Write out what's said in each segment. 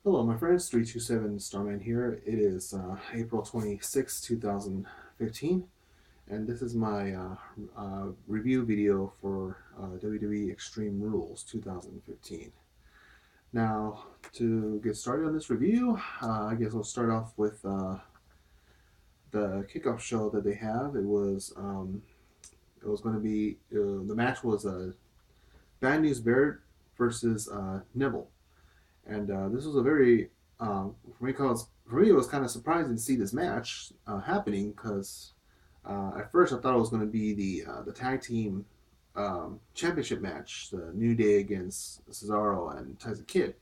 Hello, my friends. 327 Starman here. It is April 26, 2015, and this is my review video for WWE Extreme Rules 2015. Now, to get started on this review, I guess I'll start off with the kickoff show that they have. It was going to be the match was Bad News Barrett versus Neville. And this was a very for me it was kind of surprising to see this match happening because at first I thought it was going to be the tag team championship match, the New Day against Cesaro and Tyson Kidd,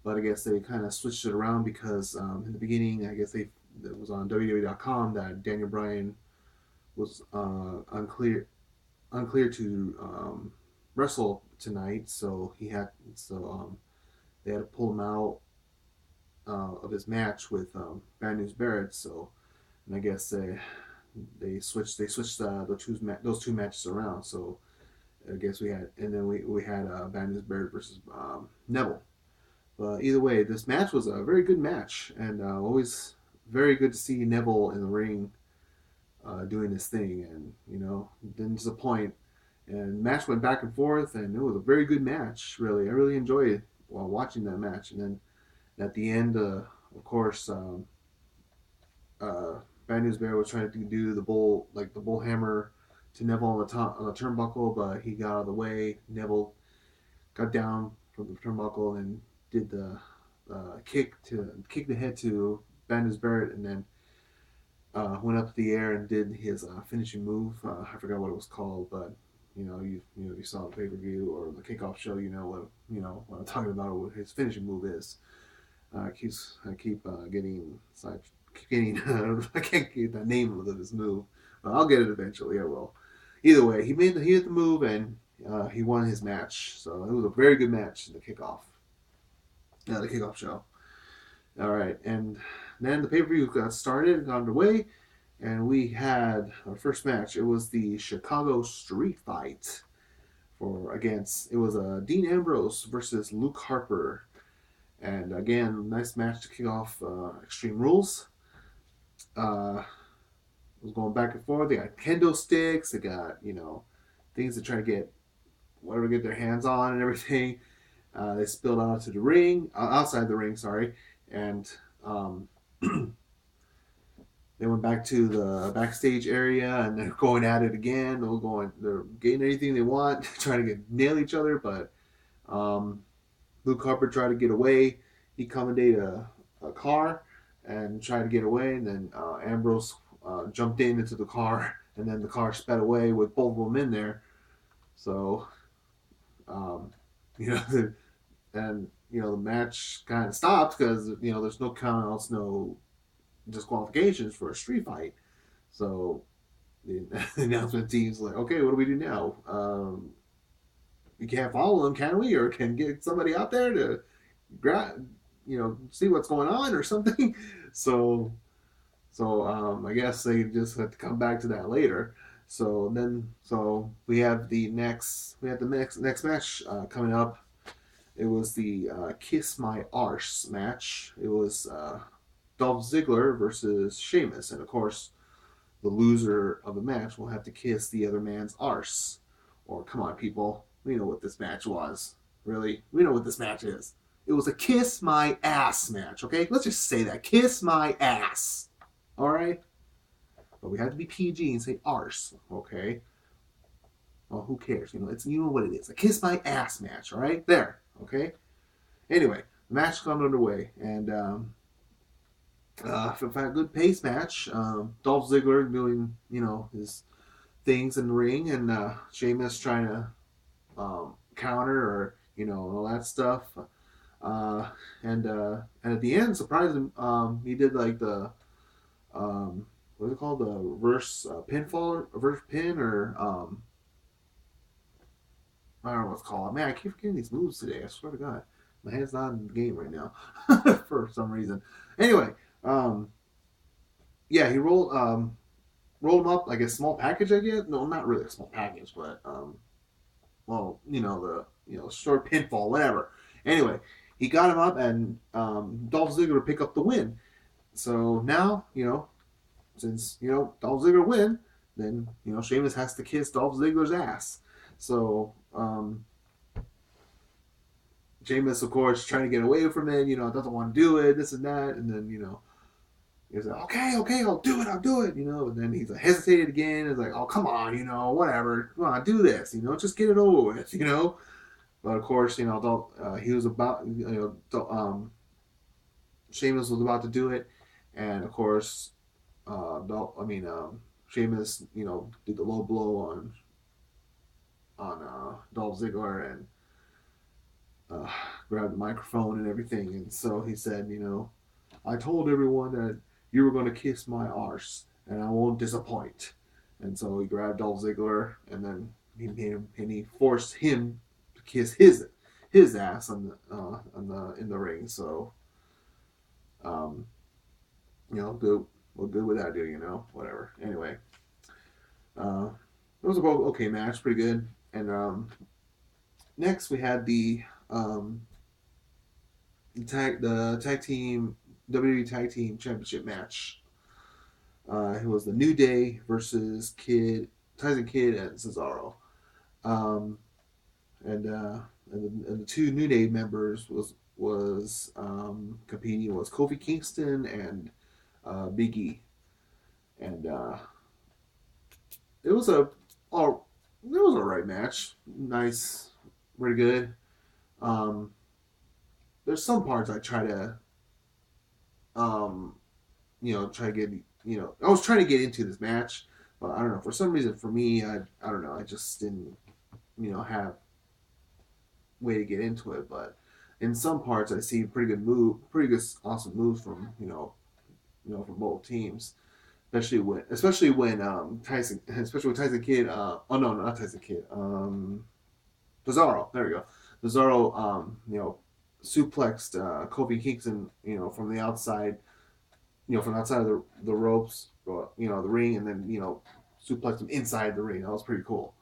but I guess they kind of switched it around because in the beginning I guess it was on WWE.com that Daniel Bryan was unclear to wrestle tonight, they had to pull him out of his match with Bad News Barrett. So, and I guess they switched those two matches around. So I guess we had Bad News Barrett versus Neville. But either way, this match was a very good match, and always very good to see Neville in the ring doing his thing, and didn't disappoint. And the match went back and forth, and it was a very good match. Really, I really enjoyed it while watching that match. And then at the end, of course, Bad News Bear was trying to do the bull hammer to Neville on the turnbuckle, but he got out of the way. Neville got down from the turnbuckle and did the kick the head to Bad News Barrett, and then went up to the air and did his finishing move. I forgot what it was called, but you saw the pay per view or the kickoff show. What I'm talking about. What his finishing move is. I keep getting side, keep getting I can't get the name of this move, but I'll get it eventually. I will. Either way, he hit the move and he won his match. So it was a very good match. The kickoff show. All right, and then the pay per view got started, got underway, and we had our first match. It was the Chicago Street Fight it was Dean Ambrose versus Luke Harper. And again, nice match to kick off Extreme Rules. It was going back and forth. They got kendo sticks. They got things to try to get their hands on and everything. They spilled out to the ring, outside the ring, sorry, and they went back to the backstage area and they're going at it again. They're getting anything they want, trying to nail each other, but um, Luke Harper tried to get away. He accommodated a car and tried to get away, and then Ambrose jumped into the car, and then the car sped away with both of them in there. So, um, you know, and the match kind of stopped because there's no countouts, no disqualifications for a street fight. So the announcement team's like, okay, what do we do now? We can't follow them, can we? Or can get somebody out there to grab, see what's going on or something. So I guess they just had to come back to that later. So we have the next match coming up. It was the Kiss My Arse match. It was Dolph Ziggler versus Sheamus, and of course, the loser of the match will have to kiss the other man's arse. Or come on, people, we know what this match was. Really, we know what this match is. It was a kiss my ass match. Okay, let's just say that kiss my ass. All right, but we have to be PG and say arse. Okay. Well, who cares? You know what it is. A kiss my ass match. All right, there. Okay. Anyway, the match got underway, and a good pace match. Dolph Ziggler doing his things in the ring, and Sheamus trying to counter or all that stuff. Uh, and at the end, surprising, he did like the what's it called, the reverse pinfall, reverse pin, or I don't know what's called. Man, I keep forgetting these moves today. I swear to God, my head's not in the game right now for some reason. Anyway, um, yeah, he rolled him up like a small package. I guess no, not really a small package, but well, the short pinfall, whatever. Anyway, he got him up, and Dolph Ziggler pick up the win. So now, since Dolph Ziggler win, then Sheamus has to kiss Dolph Ziggler's ass. So Sheamus, of course, trying to get away from it. Doesn't want to do it, this and that, and then he's like, okay, okay, I'll do it. And then he's like, hesitated again. It's like, oh, come on, whatever, come on, do this. Just get it over with. But of course, he was about, Sheamus was about to do it, and of course, Sheamus, did the low blow on Dolph Ziggler and grabbed the microphone and everything, and so he said, I told everyone that you were going to kiss my arse, and I won't disappoint. And so he grabbed Dolph Ziggler, and then he forced him to kiss his ass in the ring. So, um, good. Well, good with that, dude. Whatever. Anyway, it was a okay match, pretty good. And next we had the tag team WWE Tag Team Championship match. It was the New Day versus Tyson Kidd, and Cesaro. Um, and the two New Day members was competing was Kofi Kingston and Big E, and it was all it was a right match. Nice, pretty good. Um, there's some parts I try to um, try to get I was trying to get into this match, but I don't know, for some reason for me I don't know, I just didn't have way to get into it. But in some parts I see pretty good awesome moves from from both teams, especially when Tyson especially when Tyson Kidd oh no, not Tyson Kidd, Cesaro, there we go. Cesaro suplexed Kofi Kingston from the outside, from outside of the ropes, the ring, and then suplexed him inside the ring. That was pretty cool.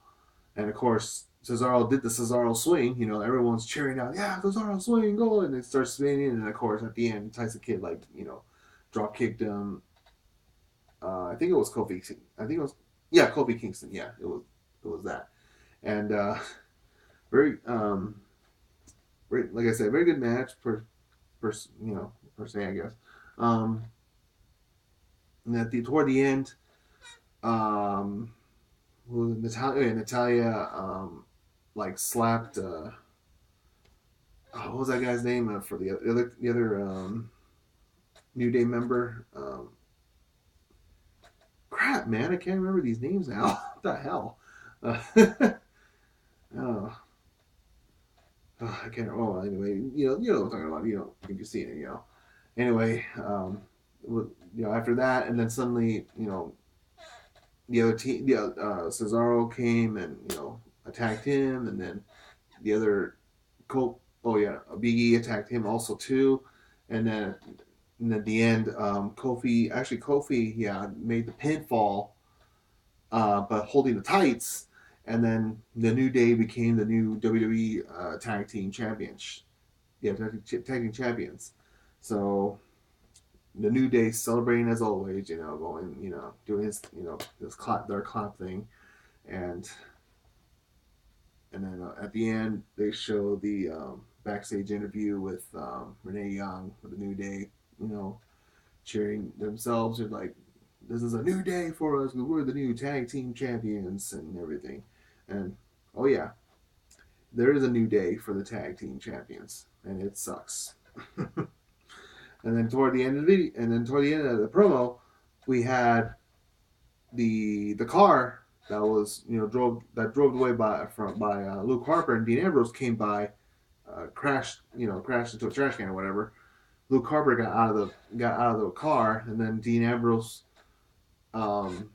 And of course, Cesaro did the Cesaro swing. Everyone's cheering out, yeah, Cesaro swing, go, and it starts spinning. And of course, at the end, Tyson Kidd drop kicked him. I think it was Kofi. I think it was Kofi Kingston. Yeah, it was that. And very like I said, very good match per per se, I guess. Um, and toward the end, um, Natalia like slapped what was that guy's name for the other New Day member? Crap, man, I can't remember these names now. What the hell? Oh, I can't. Oh, anyway, you know what I'm talking about. If you've seen it, Anyway, after that, and then suddenly, the other team, Cesaro came and attacked him, and then the other oh yeah, Big E attacked him also too, and then at the end, Kofi, yeah, made the pinfall, but holding the tights, and then the New Day became the new WWE Tag Team Champions. Yeah, Tag Team Champions. So the New Day celebrating as always, going, doing this their clap thing, and then at the end they show the backstage interview with Renee Young with the New Day, you know, cheering themselves and like, this is a new day for us. We're the new tag team champions and everything, and oh yeah, there is a new day for the tag team champions, and it sucks. And then toward the end of the video, and then toward the end of the promo, we had the car that was drove away by Luke Harper, and Dean Ambrose came by, crashed into a trash can or whatever. Luke Harper got out of the car, and then Dean Ambrose um,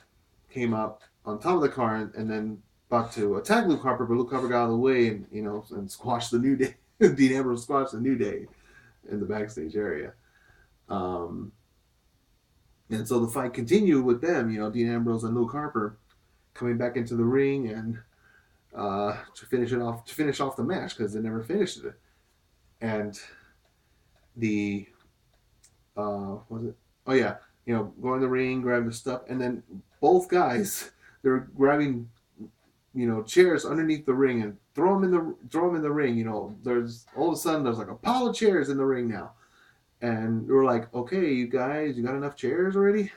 came up on top of the car, and then about to attack Luke Harper, but Luke Harper got out of the way and squashed the New Day. Dean Ambrose squashed the New Day in the backstage area. Um, and so the fight continued with them, Dean Ambrose and Luke Harper coming back into the ring and to finish off the match because they never finished it. And the was it? Oh yeah, go in the ring, grab the stuff, and then both guys they're grabbing chairs underneath the ring and throw them in the ring. There's all of a sudden there's like a pile of chairs in the ring now, and we're like, okay, you guys, you got enough chairs already?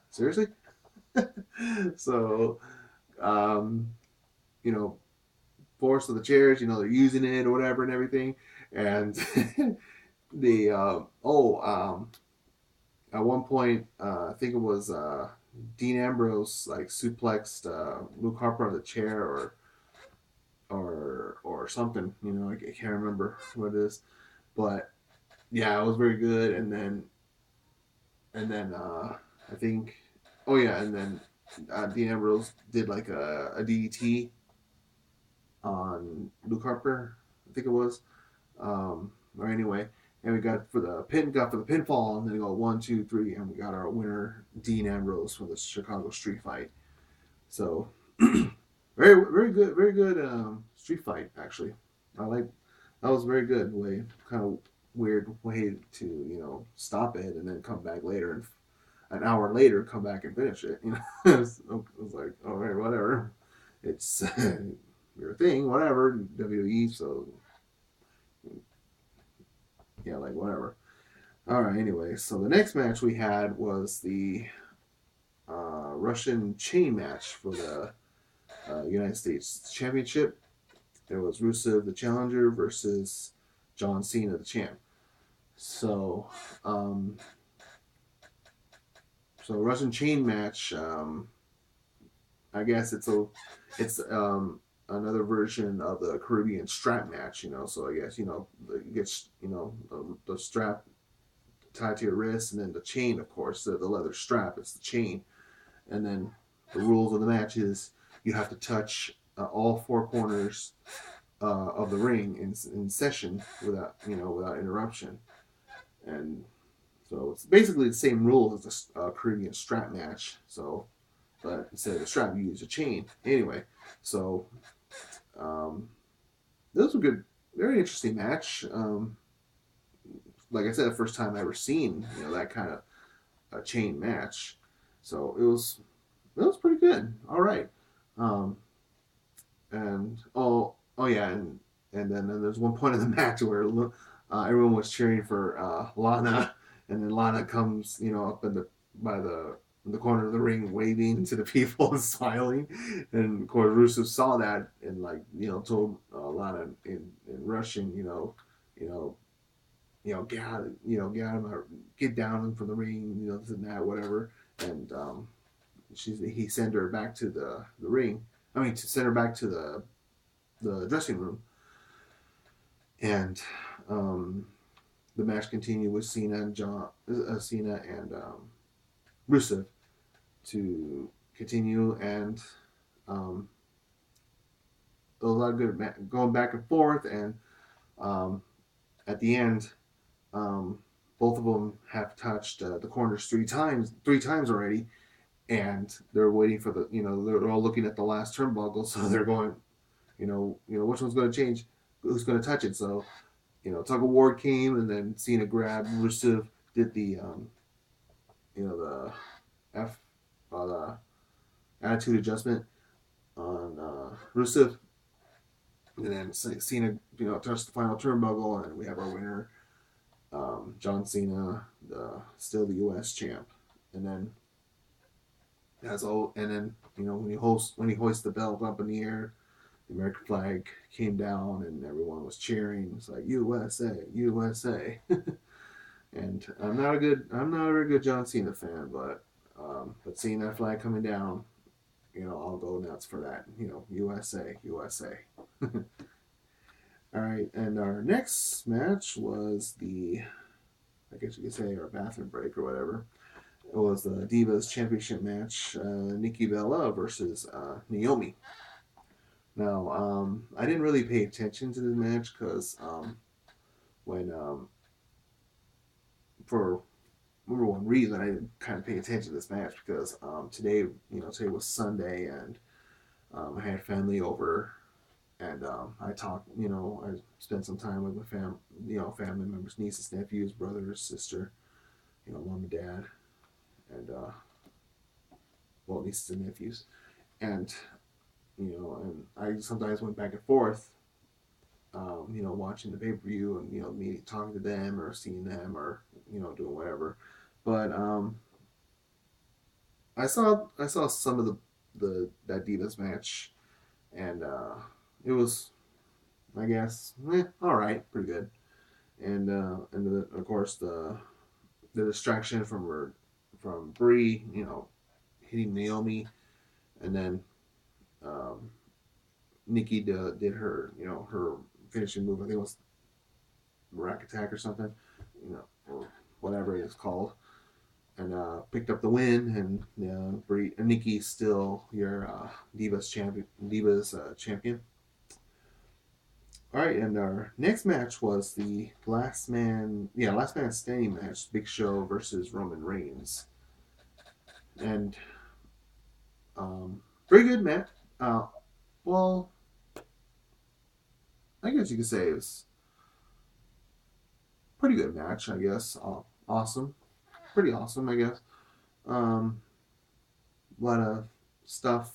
Seriously? So, um, you know, force of the chairs, they're using it or whatever and everything, and the at one point, I think it was Dean Ambrose like suplexed Luke Harper on the chair or something. I can't remember what it is, but yeah, it was very good. And then I think, oh yeah, and then Dean Ambrose did like a DDT on Luke Harper, I think it was. Or anyway, and we got for the pinfall, and then we go 1, 2, 3, and we got our winner Dean Ambrose for the Chicago Street Fight. So very good street fight actually. I like that was very good way, kind of weird way to stop it and then come back later and an hour later come back and finish it. It was like, all right, whatever, it's your thing, whatever, WWE. So yeah, like whatever. All right. Anyway, so the next match we had was the Russian chain match for the United States Championship. There was Rusev, the challenger, versus John Cena, the champ. So, um, Russian chain match. I guess it's another version of the Caribbean strap match. So I guess it gets the strap tied to your wrist, and then the chain, of course, the leather strap. It's the chain, and then the rules of the match is you have to touch all four corners of the ring in session without interruption, and so it's basically the same rules as the Caribbean strap match. So, but instead of the strap, you use a chain. Anyway, so this was a good, very interesting match. Like I said, the first time I ever seen that kind of a chain match, so it was pretty good. All right. Um, and oh yeah, and then there's one point in the match where everyone was cheering for Lana, and then Lana comes up by the corner of the ring waving to the people and smiling, and of course Rusev saw that and told Lana in Russian you know get him out, get down from the ring, this and that, whatever, and he sent her back to the ring. I mean, to send her back to the dressing room, and the match continued with Cena and Rusev to continue, and um, a lot of good going back and forth, and um, at the end, um, both of them have touched the corners three times already, and they're waiting for they're all looking at the last turnbuckle, so they're going, which one's going to change, who's going to touch it. So tug of war came, and then Cena grabbed Rusev, did the F the attitude adjustment on Rusev, and then Cena touched the final turnbuckle, and we have our winner, John Cena, still the U.S. champ, and then when he hoists the belt up in the air, the American flag came down and everyone was cheering. It's like USA, USA. And I'm not a very good John Cena fan, but seeing that flag coming down, I'll go nuts for that. USA, USA. All right, and our next match was I guess you could say, our bathroom break or whatever. It was the Divas Championship match, Nikki Bella versus Naomi. Now, I didn't really pay attention to this match because when for number one reason I didn't kind of pay attention to this match because today was Sunday, and I had family over, And I talk, I spent some time with my family members, nieces, nephews, brothers, sister, mom and dad, and well, nieces and nephews, and and I sometimes went back and forth, watching the pay per view and me talking to them or seeing them or doing whatever, but I saw some of the that Divas match, and it was, I guess, all right, pretty good, and of course the distraction from Brie, hitting Naomi, and then um, Nikki did her finishing move. I think it was rack attack or something, or whatever it is called, and picked up the win. And Brie, Nikki still your Divas champion. All right, and our next match was the last man standing match, Big Show versus Roman Reigns, and pretty good match. Uh, well, I guess you could say it was pretty good match. I guess awesome, pretty awesome. I guess a lot of stuff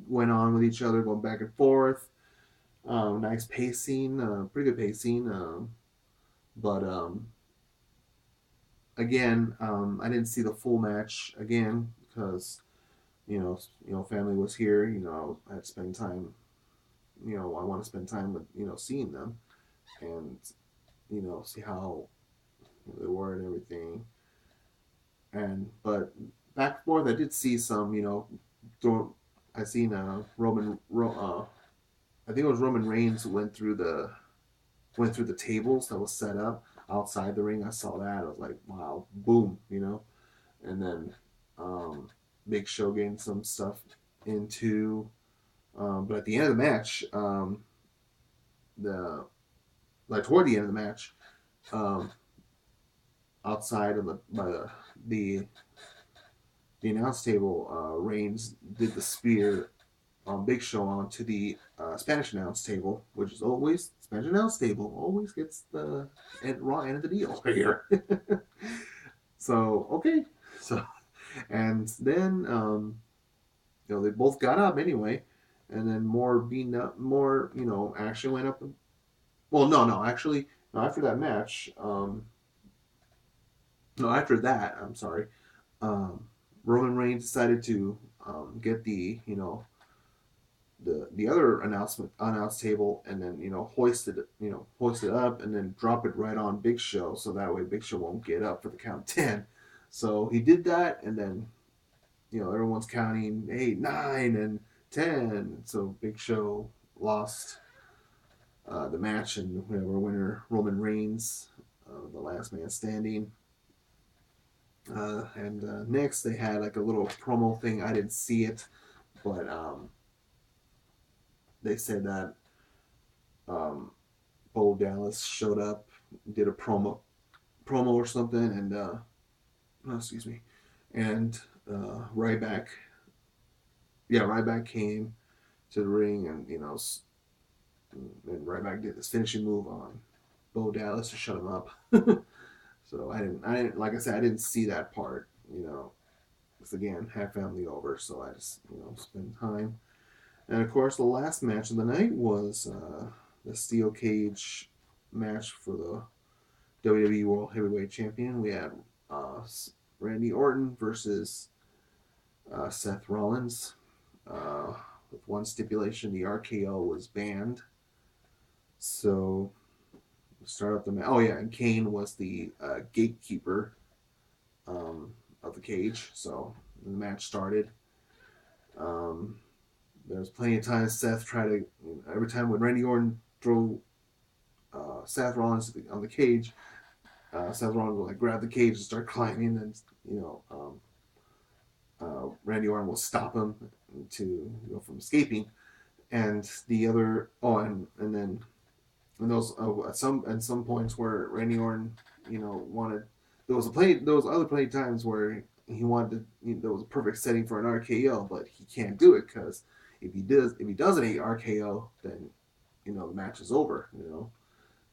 went on with each other, going back and forth. Nice pacing, pretty good pacing. But again, I didn't see the full match again because family was here. I had to spend time. I want to spend time with seeing them and see how they were and everything. And but back and forth, I did see some. Throw, I seen I think it was Roman Reigns who went through the tables that was set up outside the ring. I saw that. I was like, wow, boom. And then Big Show getting some stuff into. But at the end of the match, the like toward the end of the match, um, outside of the the announce table, Reigns did the spear on Big Show onto the Spanish announce table, which is always Spanish announce table always gets the raw end of the deal right here. So okay, so and then they both got up anyway, and then more being up, more action went up. Well, no, actually, no, after that match, no, after that, I'm sorry, um, Roman Reigns decided to get the other announce table and then hoist it up and then drop it right on Big Show so that way Big Show won't get up for the count 10. So he did that, and then everyone's counting 8, 9, and 10. So Big Show lost the match, and we have our winner Roman Reigns, the last man standing. And next they had like a little promo thing. I didn't see it, but they said that um, Bo Dallas showed up, did a promo or something, and oh, excuse me, and Ryback, yeah, Ryback came to the ring, and and Ryback did this finishing move on Bo Dallas to shut him up. So I didn't, like I said, I didn't see that part, because again, had family over, so I just spend time. And of course, the last match of the night was the steel cage match for the WWE World Heavyweight Champion. We had uh, Randy Orton versus Seth Rollins. With one stipulation, the RKO was banned. So start up the match. Oh yeah, and Kane was the gatekeeper of the cage. So the match started. Um, there was plenty of times Seth tried to every time when Randy Orton threw Seth Rollins on the cage, Seth Rollins will like grab the cage and start climbing, and Randy Orton will stop him to from escaping. And the other and then and those at some points where Randy Orton wanted there was other plenty times where he wanted to, there was a perfect setting for an RKO, but he can't do it because if he does an RKO, then the match is over.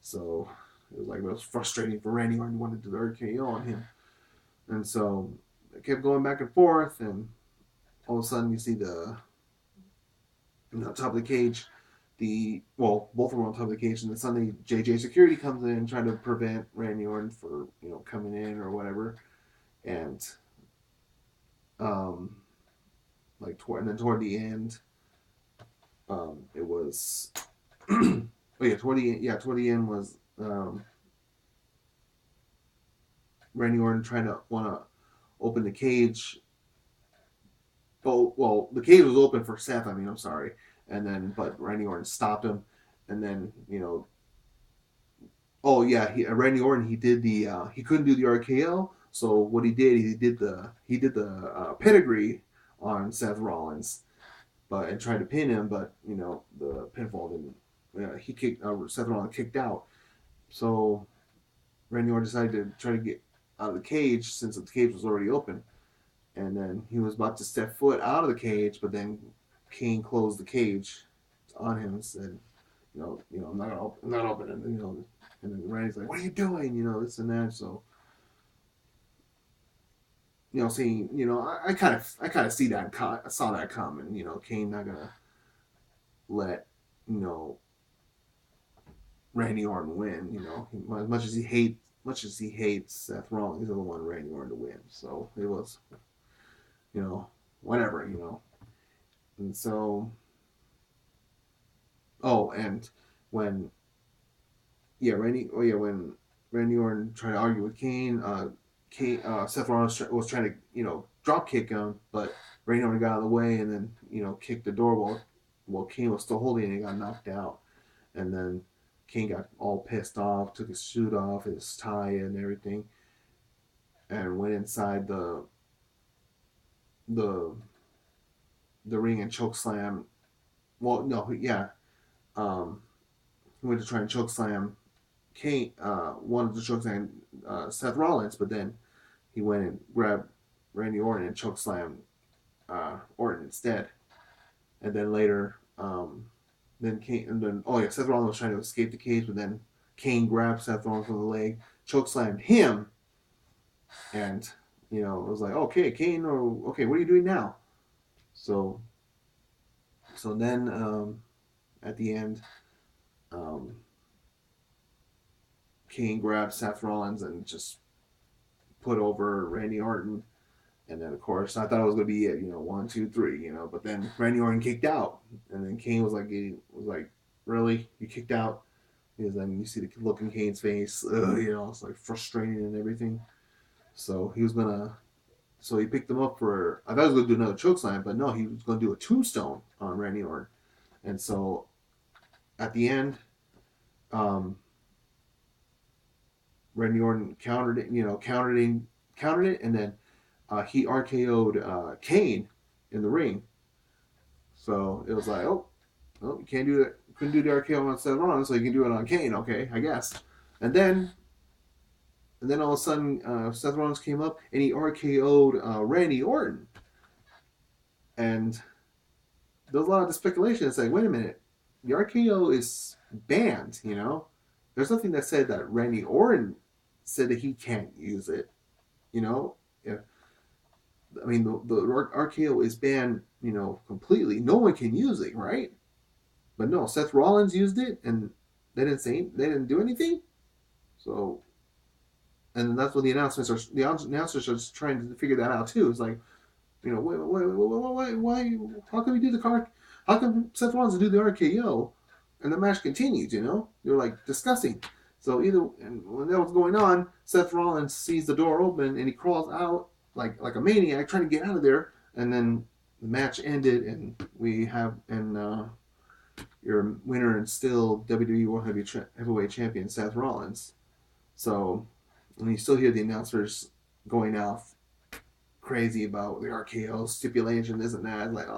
So it was frustrating for Randy Orton wanted to do the RKO on him, and so it kept going back and forth, and all of a sudden you see top of the cage, both of them on top of the cage, and then suddenly JJ Security comes in trying to prevent Randy Orton for coming in or whatever, and um and then toward the end, it was oh yeah toward the end was Randy Orton trying to want to open the cage. Oh well, the cage was open for Seth. I mean, I'm sorry, and then but Randy Orton stopped him, and then oh yeah, Randy Orton he did the he couldn't do the RKO, so what he did he did the pedigree on Seth Rollins, but and tried to pin him, but the pinfall didn't. He kicked Seth Rollins kicked out, so Randy Orton decided to try to get out of the cage since the cage was already open, and then he was about to step foot out of the cage, but then Kane closed the cage on him and said, I'm not opening, and then Randy's like, what are you doing, this and that, so. Seeing, I kind of see that, I saw that coming. Kane not gonna let, you know, Randy Orton win. Much as he hates Seth Rollins, he doesn't want Randy Orton to win. So it was, you know, whatever. And so, oh, and when, when Randy Orton tried to argue with Kane, Seth Rollins was trying to, drop kick him, but Randy Orton got out of the way and then, kicked the door while Kane was still holding it and got knocked out. And then Kane got all pissed off, took his suit off, his tie and everything, and went inside the the ring and choke slam. Well, no, yeah, um, he went to try and choke slam Kane. Wanted to choke slam Seth Rollins, but then he went and grabbed Randy Orton and choke slam Orton instead. And then later, then Kane, and then oh yeah, Seth Rollins was trying to escape the cage, but then Kane grabbed Seth Rollins from the leg, choke slammed him, and it was like, okay, Kane, or okay, what are you doing now? So, so then at the end, um, Kane grabbed Seth Rollins and just put over Randy Orton. And then, of course, I thought it was gonna be it, 1, 2, 3, But then Randy Orton kicked out, and then Kane was like, really, you kicked out? Because then you see the look in Kane's face, it's like frustrating and everything. So so he picked him up for. I thought he was gonna do another choke slam, but no, he was gonna do a tombstone on Randy Orton. And so at the end, um, Randy Orton countered it, countered it, and then he RKO'd Kane in the ring. So it was like, well, you can't do that. Couldn't do the RKO on Seth Rollins, so you can do it on Kane. Okay, I guess. And then, all of a sudden, Seth Rollins came up and he RKO'd Randy Orton. And there was a lot of speculation. It's like, wait a minute, the RKO is banned. There's nothing that said that Randy Orton said that he can't use it. Yeah. I mean, the RKO is banned, completely. No one can use it, right? But no, Seth Rollins used it, and they didn't do anything. So, and that's what the announcers are just trying to figure that out too. It's like, why? How can we do the car? How can Seth Rollins do the RKO, and the match continues? They're like discussing. So and when that was going on, Seth Rollins sees the door open and he crawls out like a maniac trying to get out of there, and then the match ended, and we have your winner and still WWE World Heavyweight Champion Seth Rollins. So, and you still hear the announcers going off crazy about the RKO stipulation, this and that. Like,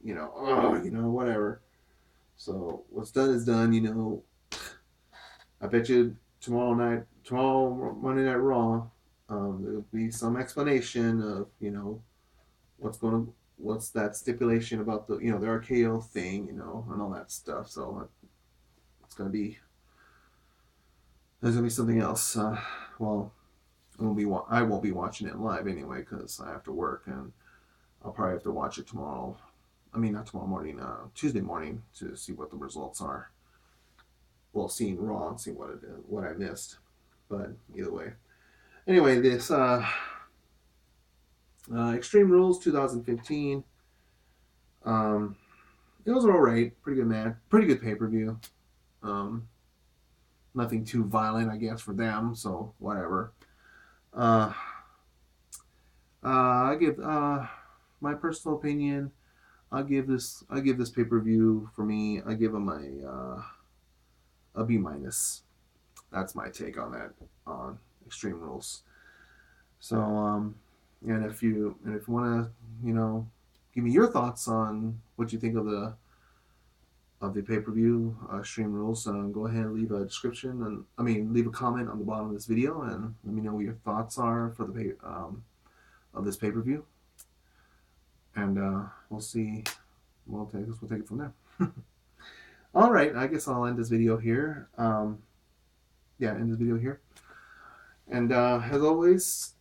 whatever. So what's done is done. I bet you tomorrow Monday Night Raw, there'll be some explanation of what's that stipulation about the the RKO thing, and all that stuff. So gonna be there's gonna be something else. Well, I won't be watching it live anyway because I have to work, and I'll probably have to watch it tomorrow. I mean, not tomorrow morning, Tuesday morning to see what the results are. Well, seeing Raw and seeing what I missed. But either way, anyway, this Extreme Rules 2015. Um, it was all right, pretty good match, pretty good pay per view. Um, Nothing too violent, I guess, for them, so whatever. Uh, I give my personal opinion. I give this pay per view for me. I give them a B minus. That's my take on that on Extreme Rules. So and if you want to give me your thoughts on what you think of the pay per view Extreme Rules, go ahead and leave a description and leave a comment on the bottom of this video and let me know what your thoughts are for the of this pay per view, and we'll see. We'll take it from there. All right, I guess I'll end this video here. End this video here. And as always,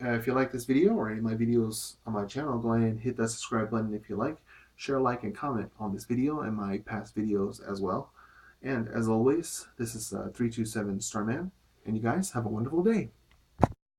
if you like this video or any of my videos on my channel, go ahead and hit that subscribe button if you like. Share, like, and comment on this video and my past videos as well. And as always, this is 327 Starman, and you guys have a wonderful day.